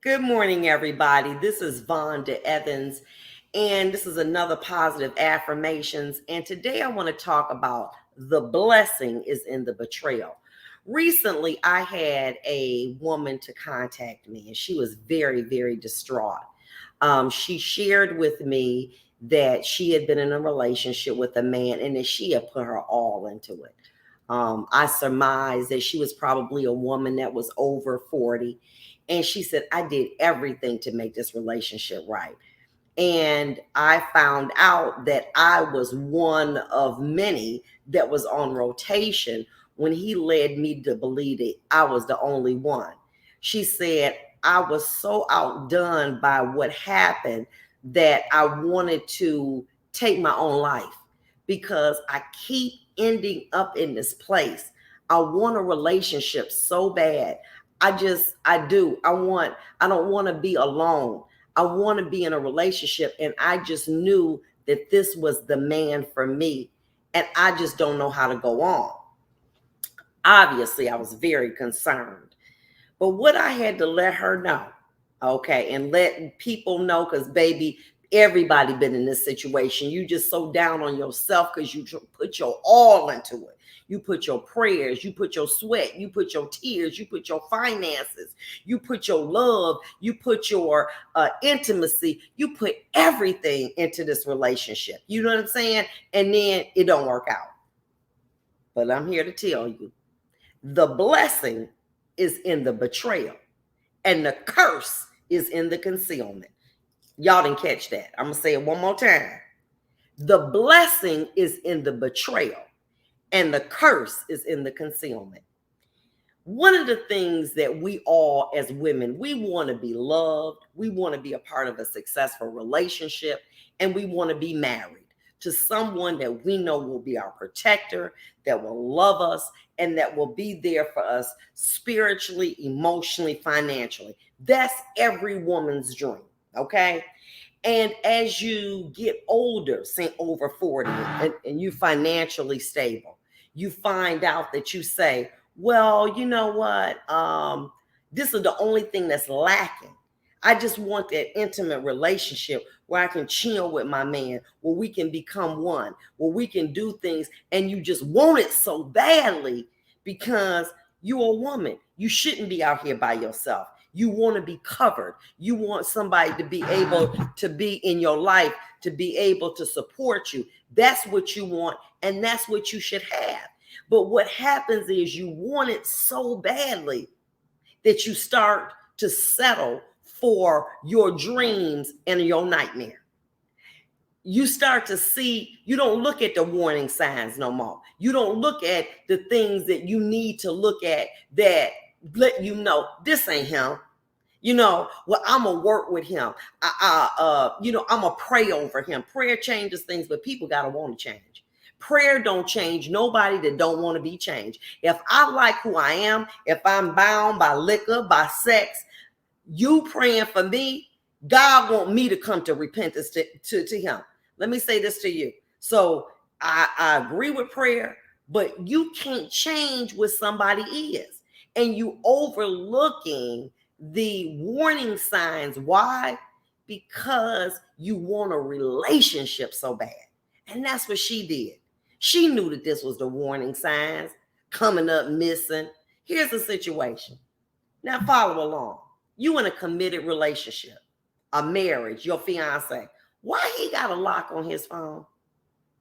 Good morning, everybody. This is Vonda Evans, and this is another positive affirmations. And today I want to talk about the blessing is in the betrayal. Recently, I had a woman to contact me, and she was very, very distraught. She shared with me that she had been in a relationship with a man and that she had put her all into it. I surmised that she was probably a woman that was over 40. And she said, I did everything to make this relationship right. And I found out that I was one of many that was on rotation when he led me to believe that I was the only one. She said, I was so outdone by what happened that I wanted to take my own life because I keep ending up in this place. I want a relationship so bad. I do. I don't want to be alone. I want to be in a relationship. And I just knew that this was the man for me. And I just don't know how to go on. Obviously, I was very concerned. But what I had to let her know, okay, and let people know, because baby, everybody been in this situation. You just so down on yourself because you put your all into it. You put your prayers, you put your sweat, you put your tears, you put your finances, you put your love, you put your intimacy, you put everything into this relationship. You know what I'm saying? And then it don't work out. But I'm here to tell you, the blessing is in the betrayal, and the curse is in the concealment. Y'all didn't catch that. I'm going to say it one more time. The blessing is in the betrayal, and the curse is in the concealment. One of the things that we all as women, we want to be loved. We want to be a part of a successful relationship, and we want to be married to someone that we know will be our protector, that will love us, and that will be there for us spiritually, emotionally, financially. That's every woman's dream, okay? And as you get older, say over 40, and you financially stable, you find out that you say, well, you know what? This is the only thing that's lacking. I just want that intimate relationship where I can chill with my man, where we can become one, where we can do things, and you just want it so badly because you're a woman. You shouldn't be out here by yourself. You want to be covered. You want somebody to be able to be in your life, to be able to support you. That's what you want, and that's what you should have. But what happens is you want it so badly that you start to settle for your dreams and your nightmare. You start to see, you don't look at the warning signs no more. You don't look at the things that you need to look at that let you know this ain't him. Well, I'm going to work with him. I'm going to pray over him. Prayer changes things, but people got to want to change. Prayer don't change nobody that don't want to be changed. If I like who I am, if I'm bound by liquor, by sex, you praying for me, God want me to come to repentance to him. Let me say this to you. So I agree with prayer, but you can't change what somebody is. And you overlooking the warning signs. Why? Because you want a relationship so bad. And that's what she did. She knew that this was the warning signs coming up missing. Here's the situation. Now follow along. You in a committed relationship, a marriage, your fiance. Why he got a lock on his phone?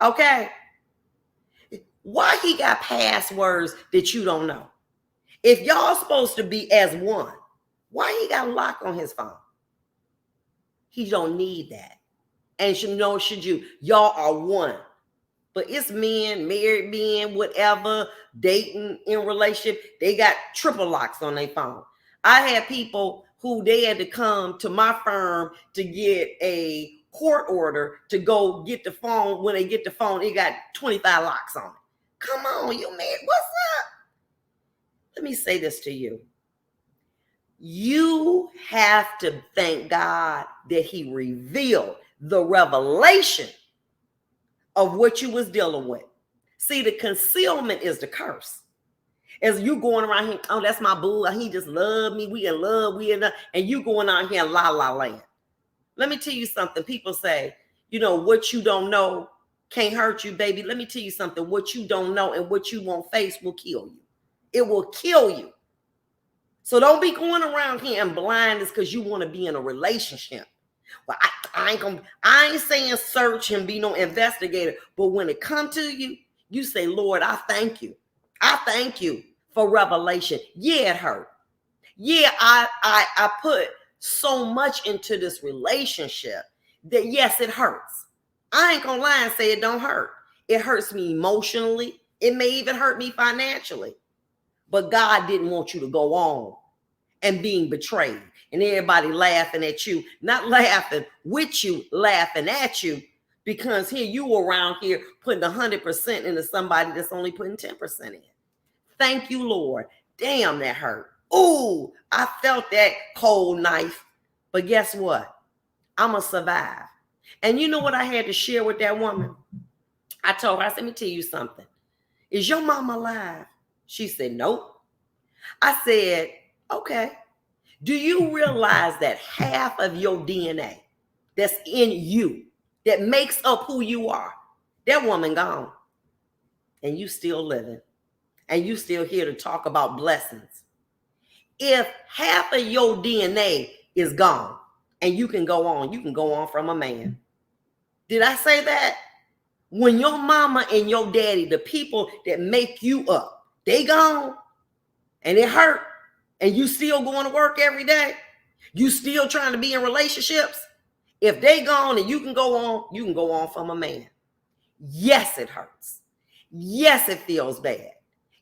Okay. Why he got passwords that you don't know? If y'all supposed to be as one, why he got a lock on his phone? He don't need that. And should you? Y'all are one. But it's men, married men, whatever, dating in relationship, they got triple locks on their phone. I had people who they had to come to my firm to get a court order to go get the phone. When they get the phone, it got 25 locks on it. Come on, you man, what's up? Let me say this to you. You have to thank God that he revealed the revelation of what you was dealing with. See, the concealment is the curse. As you going around here, oh, that's my boo. He just love me. We in love. We in love. And you going out here in la la land. Let me tell you something. People say, what you don't know can't hurt you, baby. Let me tell you something. What you don't know and what you won't face will kill you. It will kill you. So don't be going around here and blind because you want to be in a relationship. Well, I ain't saying search and be no investigator, but when it come to you, you say, Lord, I thank you. I thank you for revelation. Yeah, it hurt. Yeah, I put so much into this relationship that yes, it hurts. I ain't gonna lie and say it don't hurt. It hurts me emotionally. It may even hurt me financially. But God didn't want you to go on and being betrayed and everybody laughing at you, not laughing with you, laughing at you, because here you around here putting 100% into somebody that's only putting 10% in. Thank you, Lord. Damn, that hurt. Ooh, I felt that cold knife. But guess what? I'm going to survive. And you know what I had to share with that woman? I told her, I said, let me tell you something. Is your mama alive? She said, nope. I said, okay. Do you realize that half of your DNA that's in you, that makes up who you are, that woman gone. And you still living. And you still here to talk about blessings. If half of your DNA is gone and you can go on from a man. Did I say that? When your mama and your daddy, the people that make you up, they gone and it hurt and you still going to work every day, you still trying to be in relationships. If they gone and you can go on from a man. Yes, it hurts. Yes, it feels bad.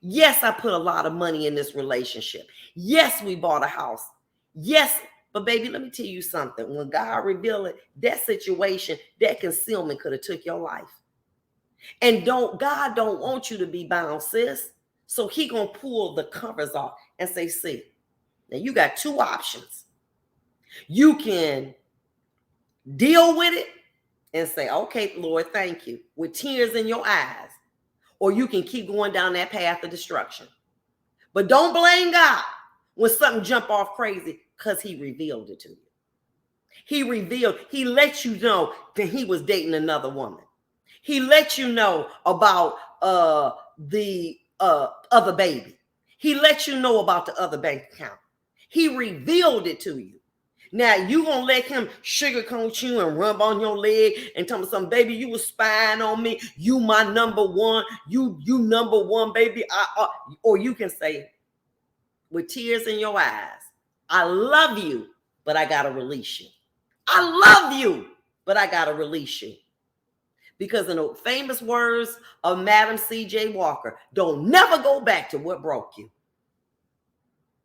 Yes, I put a lot of money in this relationship. Yes, we bought a house. Yes, but baby, let me tell you something. When God revealed it, that situation, that concealment could have took your life. And God don't want you to be bound, sis. So he gonna pull the covers off and say, see, now you got two options. You can deal with it and say, okay, Lord, thank you, with tears in your eyes. Or you can keep going down that path of destruction. But don't blame God when something jump off crazy, because he revealed it to you. He let you know that he was dating another woman. He let you know about the other baby. He let you know about the other bank account. He revealed it to you. Now, you going to let him sugarcoat you and rub on your leg and tell me something, baby, you was spying on me. You my number one. You number one, baby. Or you can say, with tears in your eyes, I love you, but I got to release you. I love you, but I got to release you. Because in the famous words of Madam C.J. Walker, don't never go back to what broke you.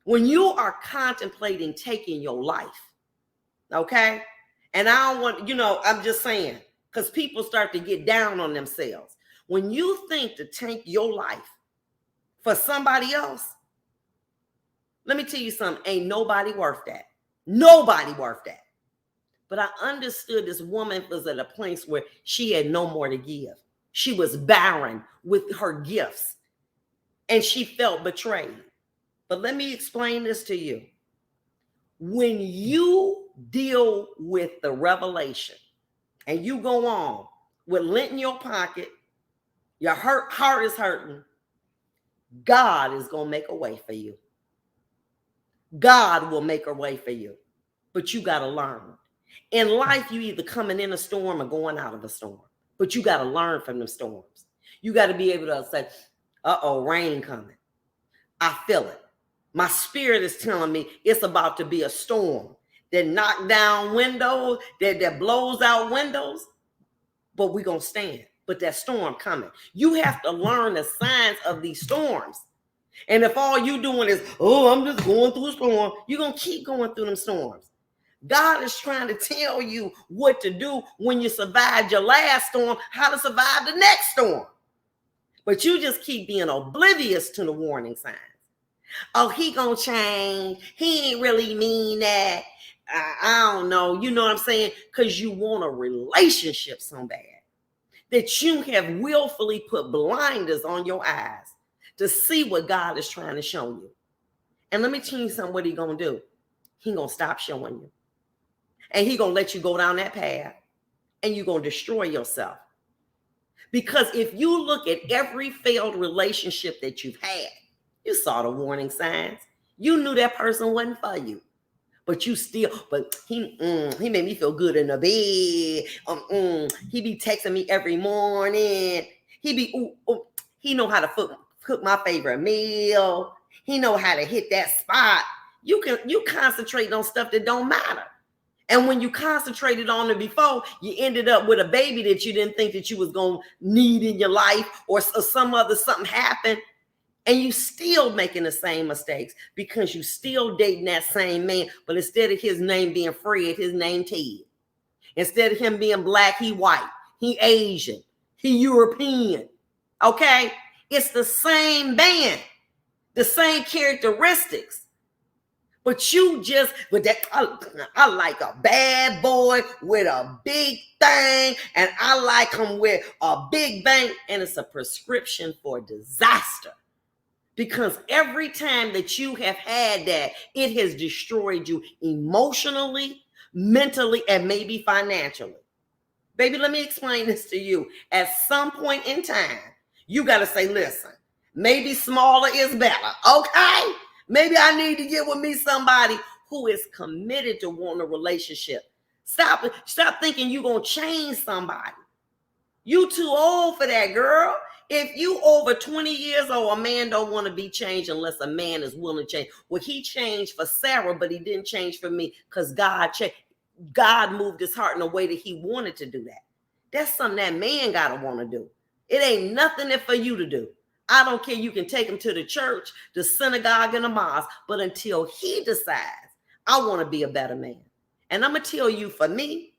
When you are contemplating taking your life, okay? And I don't want, I'm just saying, because people start to get down on themselves. When you think to take your life for somebody else, let me tell you something, ain't nobody worth that. Nobody worth that. But I understood this woman was at a place where she had no more to give. She was barren with her gifts and she felt betrayed. But let me explain this to you. When you deal with the revelation and you go on with lint in your pocket, your heart is hurting, God is going to make a way for you. God will make a way for you. But you got to learn. In life, you either coming in a storm or going out of a storm. But you got to learn from the storms. You got to be able to say, uh-oh, rain coming. I feel it. My spirit is telling me it's about to be a storm that knock down windows, that blows out windows. But we're going to stand. But that storm coming. You have to learn the signs of these storms. And if all you doing is, I'm just going through a storm, you're going to keep going through them storms. God is trying to tell you what to do when you survived your last storm, how to survive the next storm. But you just keep being oblivious to the warning signs. Oh, he gonna change. He ain't really mean that. I don't know. You know what I'm saying? Because you want a relationship so bad that you have willfully put blinders on your eyes to see what God is trying to show you. And let me tell you something, what he gonna do. He gonna stop showing you. And he gonna let you go down that path, and you're gonna destroy yourself. Because if you look at every failed relationship that you've had, you saw the warning signs. You knew that person wasn't for you. But you still, but he made me feel good in the bed. He be texting me every morning. He know how to cook my favorite meal. He know how to hit that spot. You concentrate on stuff that don't matter. And when you concentrated on it before, you ended up with a baby that you didn't think that you was going to need in your life, or something happened. And you still making the same mistakes because you still dating that same man. But instead of his name being Fred, his name Ted. Instead of him being black, he white. He Asian. He European. Okay? It's the same band. The same characteristics. But I like a bad boy with a big thing. And I like him with a big bang. And it's a prescription for disaster. Because every time that you have had that, it has destroyed you emotionally, mentally, and maybe financially. Baby, let me explain this to you. At some point in time, you got to say, listen, maybe smaller is better, okay? Maybe I need to get with me somebody who is committed to wanting a relationship. Stop thinking you're going to change somebody. You too old for that, girl. If you over 20 years old, a man don't want to be changed unless a man is willing to change. Well, he changed for Sarah, but he didn't change for me because God changed. God moved his heart in a way that he wanted to do that. That's something that man got to want to do. It ain't nothing that for you to do. I don't care. You can take him to the church, the synagogue, and the mosque, but until he decides, I want to be a better man. And I'm going to tell you, for me,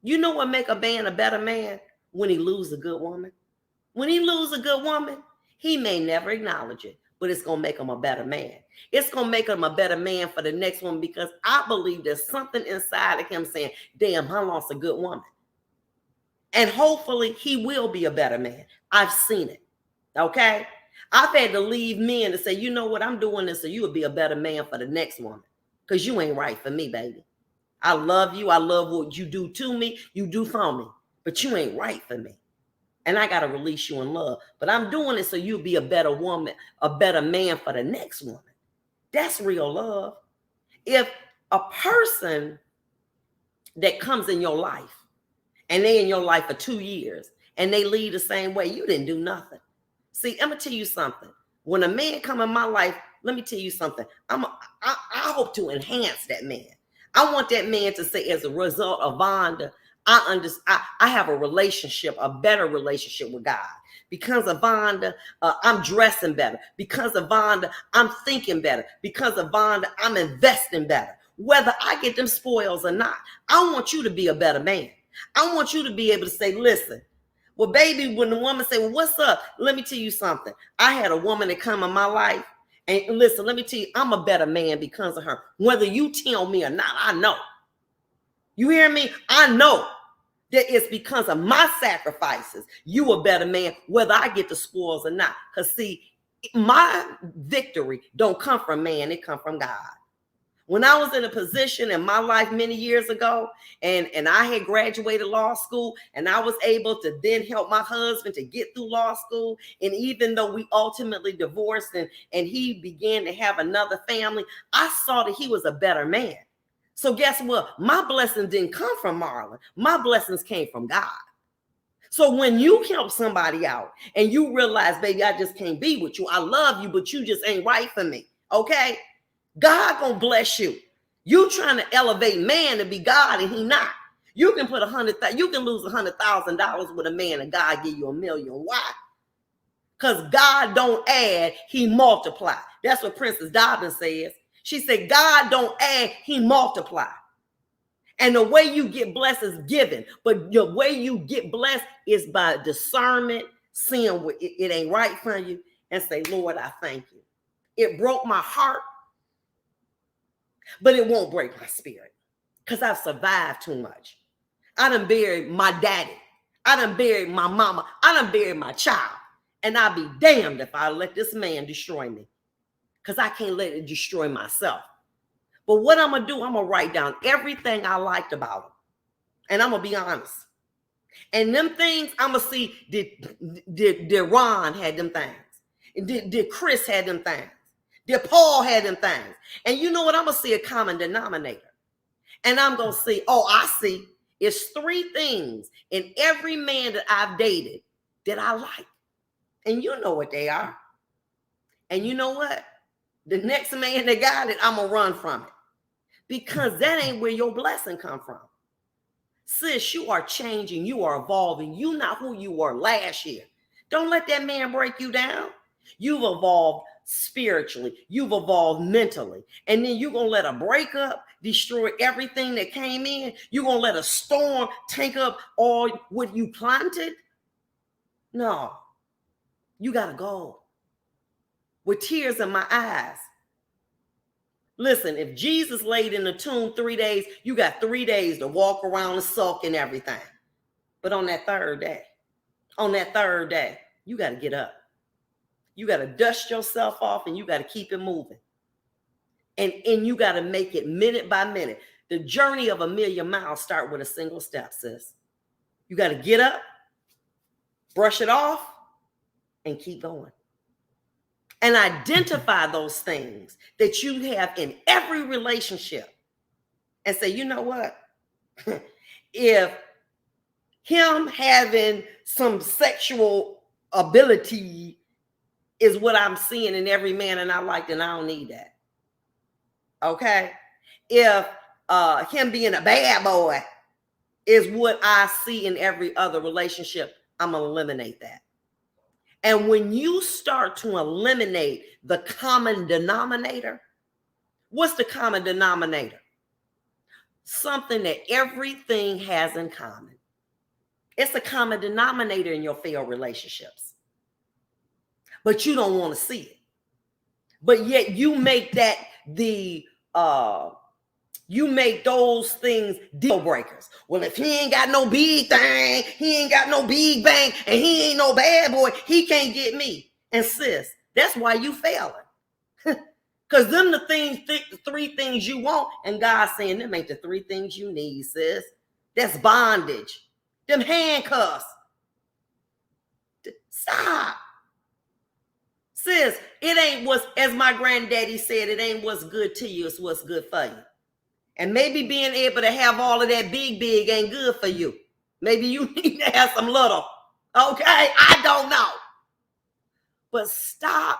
you know what make a man a better man? When he lose a good woman. When he lose a good woman, he may never acknowledge it, but it's going to make him a better man. It's going to make him a better man for the next one, because I believe there's something inside of him saying, damn, I lost a good woman. And hopefully he will be a better man. I've seen it. Okay? I've had to leave men to say, you know what, I'm doing this so you will be a better man for the next woman, because you ain't right for me, baby. I love you. I love what you do to me. You do for me, but you ain't right for me. And I got to release you in love. But I'm doing it so you'll be a better woman, a better man for the next woman. That's real love. If a person that comes in your life and they in your life for 2 years and they leave the same way, you didn't do nothing. See, I'm going to tell you something. When a man come in my life, let me tell you something. I hope to enhance that man. I want that man to say, as a result of Vonda, I have a relationship, a better relationship with God. Because of Vonda, I'm dressing better. Because of Vonda, I'm thinking better. Because of Vonda, I'm investing better. Whether I get them spoils or not, I want you to be a better man. I want you to be able to say, listen, well, baby, when the woman say, well, what's up? Let me tell you something. I had a woman that come in my life. And listen, let me tell you, I'm a better man because of her. Whether you tell me or not, I know. You hear me? I know that it's because of my sacrifices. You a better man, whether I get the spoils or not. Because see, my victory don't come from man, it come from God. When I was in a position in my life many years ago, and I had graduated law school, and I was able to then help my husband to get through law school, and even though we ultimately divorced and he began to have another family, I saw that he was a better man. So guess what? My blessings didn't come from Marlon. My blessings came from God. So when you help somebody out and you realize, baby, I just can't be with you. I love you, but you just ain't right for me. Okay? God gonna bless you. You trying to elevate man to be God, and he not. You can put you can lose $100,000 with a man, and God give you $1 million. Why? Because God don't add, he multiply. That's what Princess Dobbins says. She said, God don't add, he multiply. And the way you get blessed is given. But the way you get blessed is by discernment, seeing what it ain't right for you, and say, Lord, I thank you. It broke my heart, but it won't break my spirit, because I've survived too much. I done buried my daddy. I done buried my mama. I done buried my child. And I'll be damned if I let this man destroy me, because I can't let it destroy myself. But what I'm going to do, I'm going to write down everything I liked about him. And I'm going to be honest. And them things, I'm going to see, did Ron had them things? Did Chris had them things? Did Paul had them things? And you know what? I'm going to see a common denominator. And I'm going to see, oh, I see. It's 3 things in every man that I've dated that I like. And you know what they are. And you know what? The next man that got it, I'm going to run from it. Because that ain't where your blessing come from. Sis, you are changing. You are evolving. You're not who you were last year. Don't let that man break you down. You've evolved spiritually. You've evolved mentally. And then you're going to let a breakup destroy everything that came in. You're going to let a storm take up all what you planted. No. You got to go. With tears in my eyes. Listen, if Jesus laid in the tomb 3 days, you got 3 days to walk around and sulk and everything. But on that third day, you got to get up. You got to dust yourself off and you got to keep it moving. And you got to make it minute by minute. The journey of 1,000,000 miles start with a single step, sis. You got to get up, brush it off, and keep going. And identify those things that you have in every relationship and say, you know what? If him having some sexual ability is what I'm seeing in every man and I like, then I don't need that. Okay? If him being a bad boy is what I see in every other relationship, I'm going to eliminate that. And when you start to eliminate the common denominator, what's the common denominator? Something that everything has in common. It's a common denominator in your failed relationships. But you don't want to see it. But yet you make that you make those things deal breakers. Well, if he ain't got no big thing, he ain't got no big bang, and he ain't no bad boy, he can't get me. And sis, that's why you failing. Because them the things, 3 things you want, and God's saying them ain't the 3 things you need, sis. That's bondage. Them handcuffs. Stop. Sis, it ain't what's, as my granddaddy said, it ain't what's good to you, it's what's good for you. And maybe being able to have all of that big ain't good for you. Maybe you need to have some little. Okay? I don't know. But stop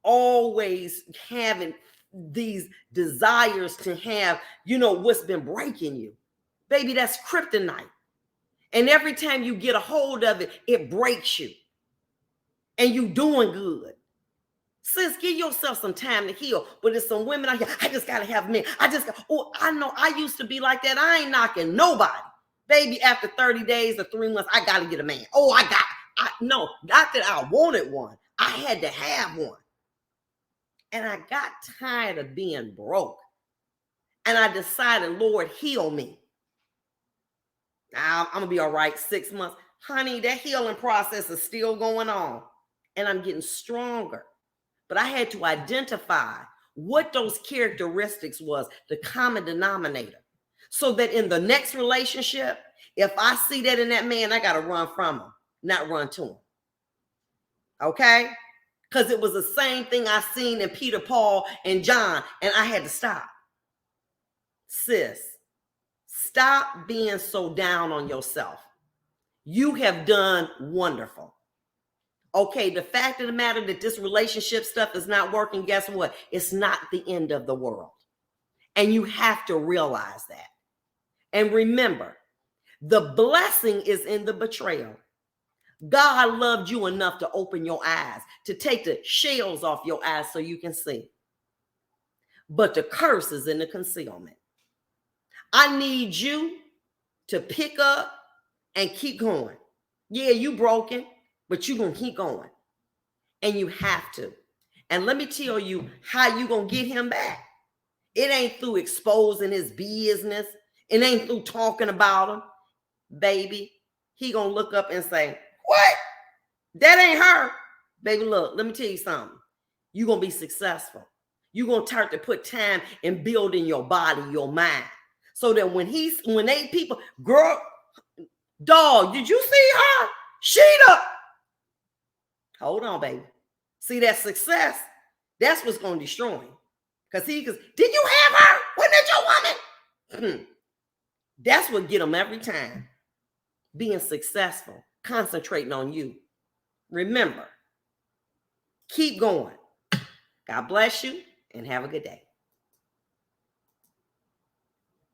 always having these desires to have, what's been breaking you. Baby, that's kryptonite. And every time you get a hold of it, it breaks you. And you doing good. Sis, give yourself some time to heal. But there's some women out here, I just got to have men. I know I used to be like that. I ain't knocking nobody. Baby, after 30 days or 3 months, I got to get a man. No, not that I wanted one. I had to have one. And I got tired of being broke. And I decided, Lord, heal me. Now, I'm going to be all right 6 months. Honey, that healing process is still going on. And I'm getting stronger. But I had to identify what those characteristics was, the common denominator. So that in the next relationship, if I see that in that man, I got to run from him, not run to him. Okay? Because it was the same thing I seen in Peter, Paul, and John, and I had to stop. Sis, stop being so down on yourself. You have done wonderful. Okay, the fact of the matter that this relationship stuff is not working, guess what? It's not the end of the world. And you have to realize that. And remember, the blessing is in the betrayal. God loved you enough to open your eyes, to take the shells off your eyes so you can see. But the curse is in the concealment. I need you to pick up and keep going. Yeah, you broken, but you're going to keep going. And you have to. And let me tell you how you going to get him back. It ain't through exposing his business. It ain't through talking about him. Baby, he going to look up and say, what? That ain't her. Baby, look, let me tell you something. You're going to be successful. You're going to start to put time in building your body, your mind. So that when they people, girl, dog, did you see her? Sheeta. Hold on, baby. See that success? That's what's going to destroy him. Because did you have her? Wasn't that your woman? That's what get them every time. Being successful, concentrating on you. Remember, keep going. God bless you and have a good day.